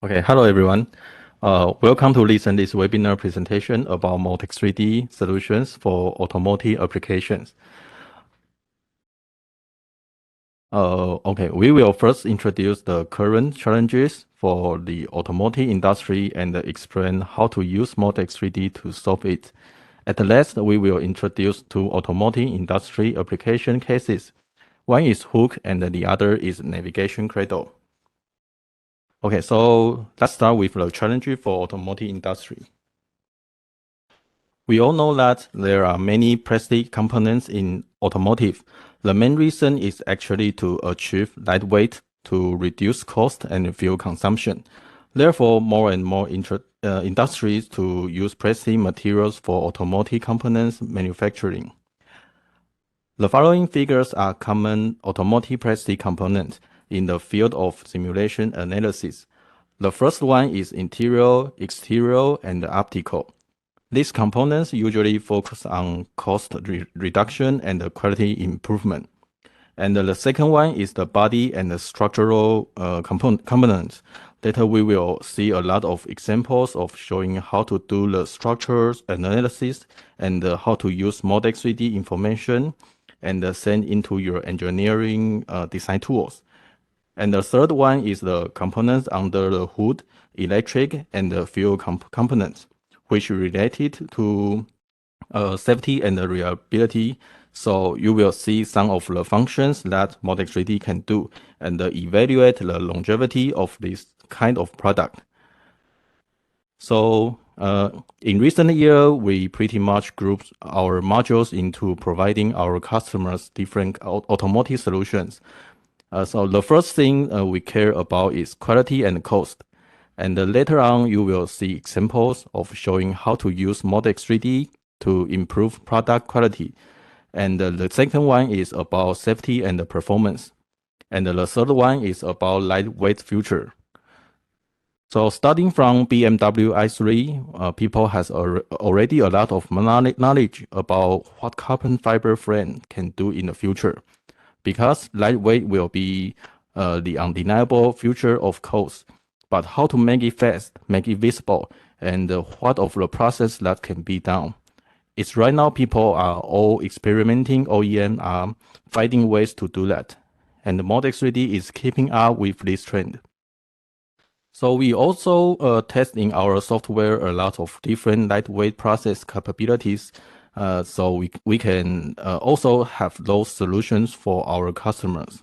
Okay, hello everyone. Welcome to listen this webinar presentation about Moldex3D solutions for automotive applications. Okay, we will first introduce the current challenges for the automotive industry and explain how to use Moldex3D to solve it. At last, we will introduce two automotive industry application cases. One is hook and the other is navigation cradle. Okay, so let's start with the challenge for automotive industry. We all know that there are many plastic components in automotive. The main reason is actually to achieve lightweight to reduce cost and fuel consumption. Therefore, more and more industries to use plastic materials for automotive components manufacturing. The following figures are common automotive plastic components in the field of simulation analysis. The first one is interior, exterior, and optical. These components usually focus on cost reduction and quality improvement. And the second one is the body and the structural components. Later we will see a lot of examples of showing how to do the structures analysis and how to use Moldex3D information and send into your engineering design tools. And the third one is the components under the hood, electric and the fuel components, which related to safety and reliability. So you will see some of the functions that Moldex3D can do and evaluate the longevity of this kind of product. So in recent year, we pretty much grouped our modules into providing our customers different automotive solutions. So the first thing we care about is quality and cost. And later on, you will see examples of showing how to use Moldex3D to improve product quality. And the second one is about safety and performance. And the third one is about lightweight feature. So starting from BMW i3, people has already a lot of knowledge about what carbon fiber frame can do in the future, because lightweight will be the undeniable future of cost. But how to make it fast, make it visible, and what of the process that can be done. It's right now people are all experimenting, OEM are finding ways to do that. And Moldex3D is keeping up with this trend. So we also test in our software a lot of different lightweight process capabilities. So we can also have those solutions for our customers.